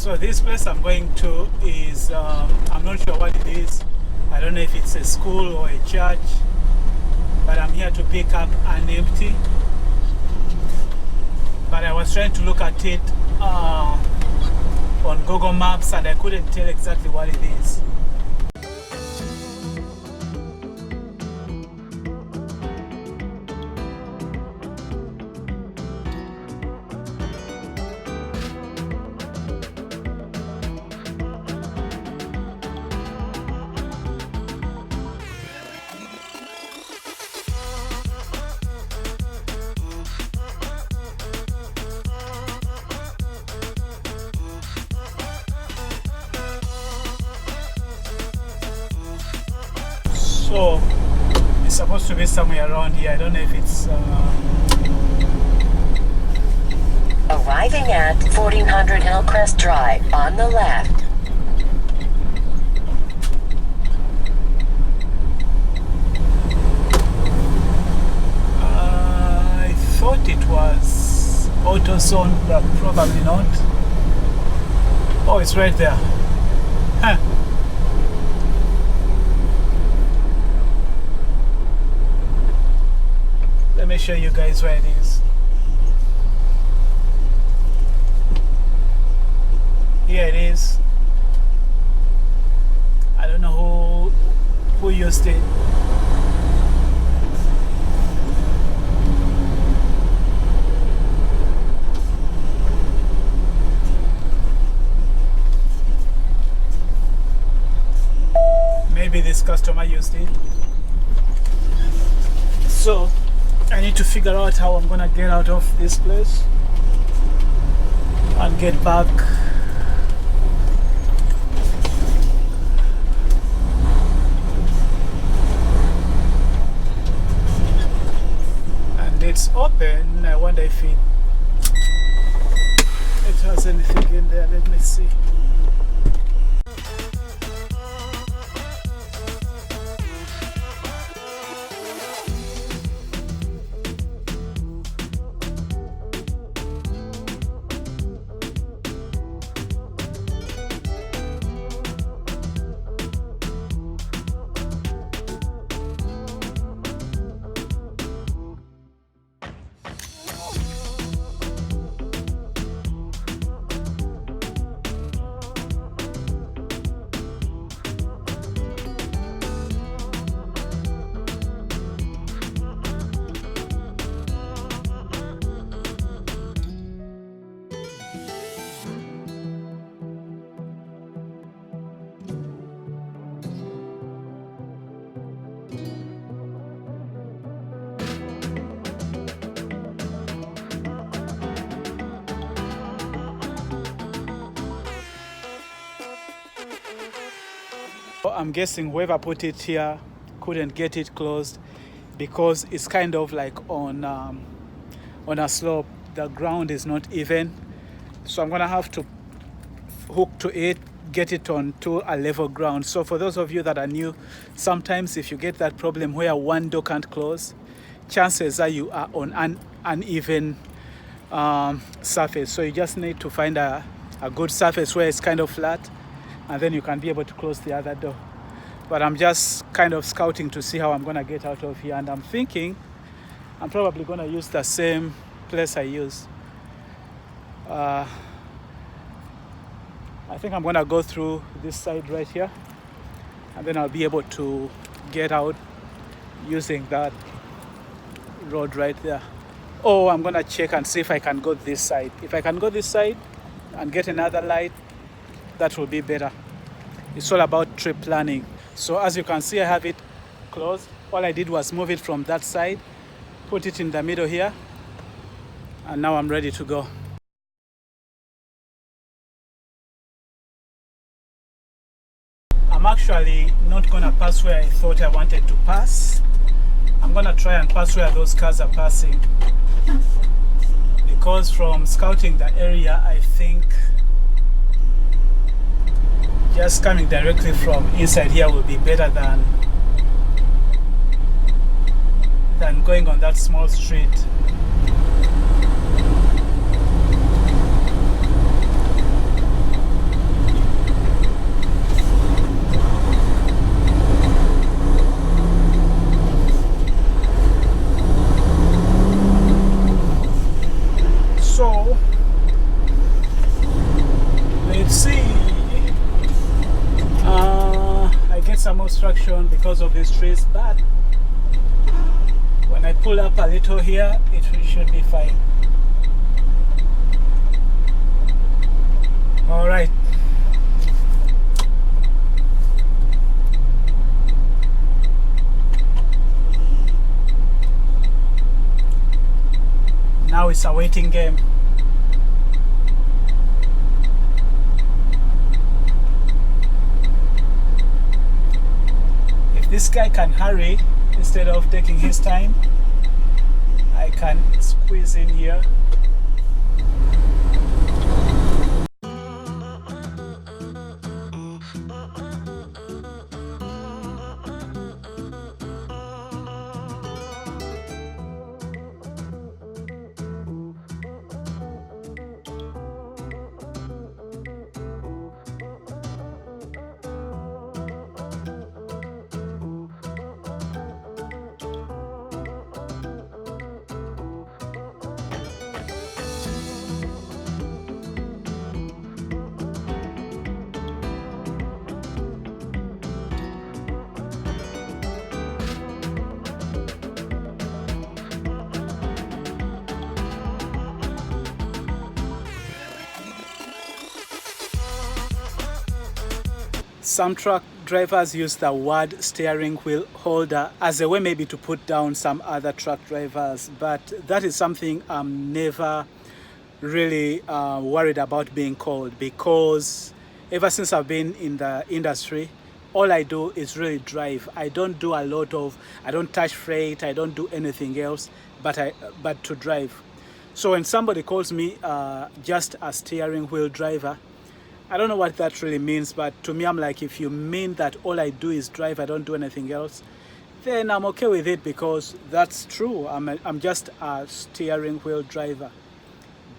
So this place I'm going to is, I'm not sure what it is. I don't know if it's a school or a church, but I'm here to pick up an empty. But I was trying to look at it on Google Maps and I couldn't tell exactly what it is. So it's supposed to be somewhere around here. I don't know if it's arriving at 1400 Hillcrest Drive on the left. I thought it was AutoZone, but probably not. Oh, it's right there. Huh. Let me show you guys where it is. Here it is. I don't know who used it. Maybe this customer used it. So I need to figure out how I'm gonna get out of this place and get back. And it's open. I wonder if it has anything in there. Let me see. I'm guessing whoever put it here couldn't get it closed because it's kind of like on a slope. The ground is not even, so I'm gonna have to hook to it, get it onto a level ground. So for those of you that are new, sometimes if you get that problem where one door can't close, chances are you are on an uneven surface. So you just need to find a good surface where it's kind of flat, and then you can be able to close the other door. But I'm just kind of scouting to see how I'm gonna get out of here, and I'm thinking I'm probably gonna use the same place I use. I think I'm gonna go through this side right here, and then I'll be able to get out using that road right there. Oh, I'm gonna check and see if I can go this side. If I can go this side and get another light, that will be better. It's all about trip planning. So as you can see, I have it closed. All I did was move it from that side, put it in the middle here, and now I'm ready to go. I'm actually not gonna pass where I thought I wanted to pass. I'm gonna try and pass where those cars are passing, because from scouting the area, I think just coming directly from inside here will be better than going on that small street. some obstruction because of these trees, but when I pull up a little here, it should be fine. All right. Now it's a waiting game. If this guy can hurry instead of taking his time, I can squeeze in here. Some truck drivers use the word steering wheel holder as a way maybe to put down some other truck drivers, but that is something I'm never really worried about being called, because ever since I've been in the industry, all I do is really drive. I don't do a lot of, I don't touch freight, I don't do anything else but to drive. So when somebody calls me just a steering wheel driver, I don't know what that really means, but to me, I'm like, if you mean that all I do is drive, I don't do anything else, then I'm okay with it, because that's true. I'm just a steering wheel driver.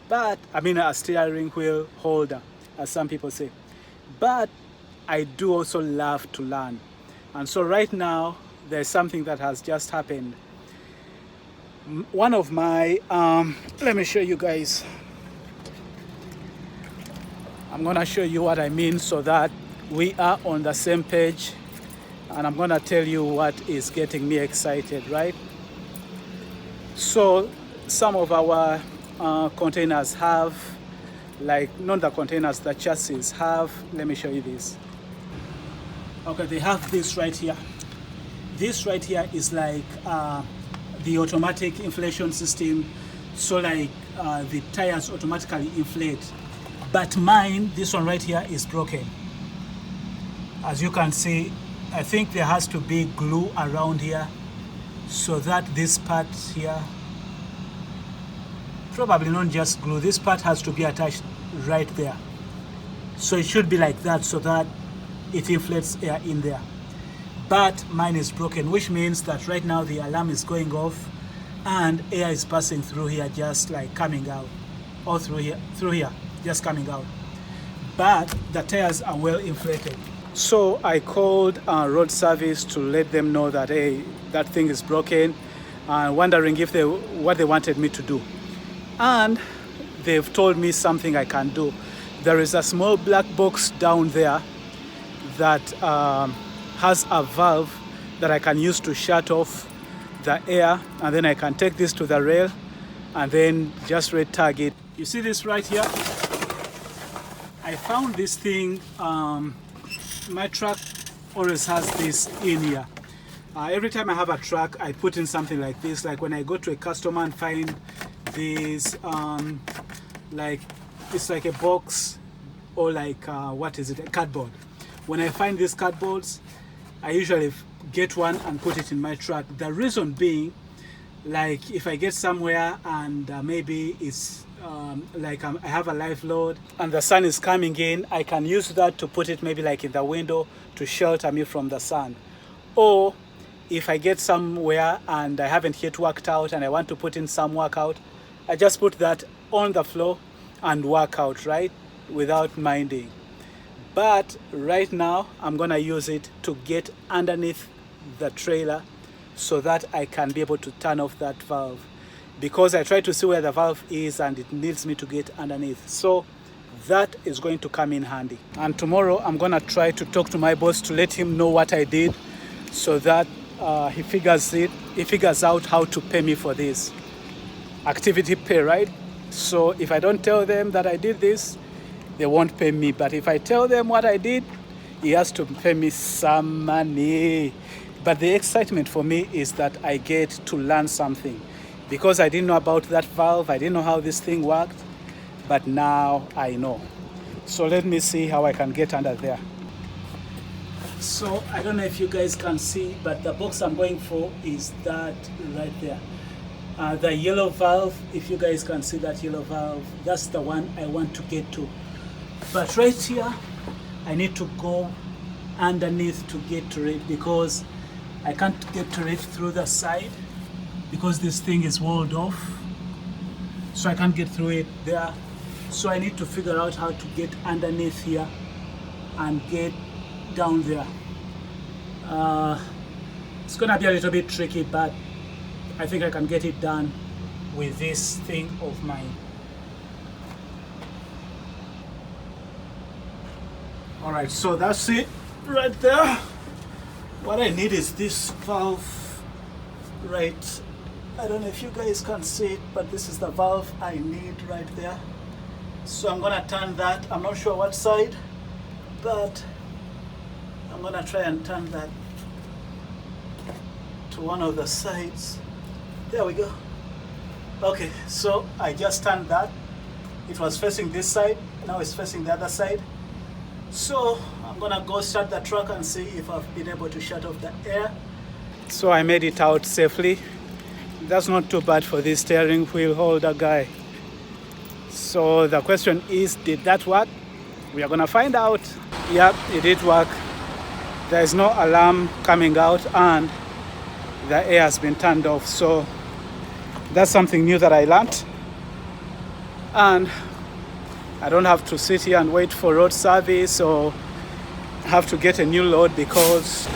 But, I mean a steering wheel holder, as some people say. But I do also love to learn. And so right now, there's something that has just happened. One of my, let me show you guys. I'm gonna show you what I mean so that we are on the same page, and I'm gonna tell you what is getting me excited, right? So some of our containers have, like, not the containers, the chassis have, let me show you this. Okay, they have this right here. This right here is like the automatic inflation system. So like the tires automatically inflate. But mine, this one right here, is broken. As you can see, I think there has to be glue around here so that this part here, probably not just glue, this part has to be attached right there. So it should be like that so that it inflates air in there. But mine is broken, which means that right now the alarm is going off and air is passing through here, just like coming out, or through here, just coming out. But the tires are well inflated. So I called road service to let them know that, hey, that thing is broken, and wondering if what they wanted me to do. And they've told me something I can do. There is a small black box down there that has a valve that I can use to shut off the air, and then I can take this to the rail and then just re-tag it. You see this right here? I found this thing, my truck always has this in here. Every time I have a truck, I put in something like this. Like when I go to a customer and find this, like, it's like a box, or like, what is it, a cardboard. When I find these cardboards, I usually get one and put it in my truck. The reason being, like, if I get somewhere and maybe it's like I have a live load and the sun is coming in, I can use that to put it maybe like in the window to shelter me from the sun. Or if I get somewhere and I haven't yet worked out and I want to put in some workout, I just put that on the floor and work out, right, without minding. But right now I'm gonna use it to get underneath the trailer so that I can be able to turn off that valve, because I try to see where the valve is and it needs me to get underneath. So that is going to come in handy. And tomorrow I'm gonna try to talk to my boss to let him know what I did, so that he figures out how to pay me for this activity pay, right? So if I don't tell them that I did this, they won't pay me. But if I tell them what I did, he has to pay me some money. But the excitement for me is that I get to learn something, because I didn't know about that valve. I didn't know how this thing worked, but now I know. So let me see how I can get under there. So I don't know if you guys can see, but the box I'm going for is that right there. The yellow valve, if you guys can see that yellow valve, that's the one I want to get to. But right here, I need to go underneath to get to it, because I can't get to it through the side because this thing is walled off. So I can't get through it there. So I need to figure out how to get underneath here and get down there. It's gonna be a little bit tricky, but I think I can get it done with this thing of mine. All right, so that's it right there. What I need is this valve right. I don't know if you guys can see it, but this is the valve I need right there. So I'm gonna turn that. I'm not sure what side, but I'm gonna try and turn that to one of the sides. There we go. Okay, so I just turned that. It was facing this side, now it's facing the other side. So I'm gonna go start the truck and see if I've been able to shut off the air. So I made it out safely. That's not too bad for this steering wheel holder guy. So the question is, did that work? We are gonna find out. Yep, it did work. There is no alarm coming out and the air has been turned off. So that's something new that I learned. And I don't have to sit here and wait for road service or have to get a new load, because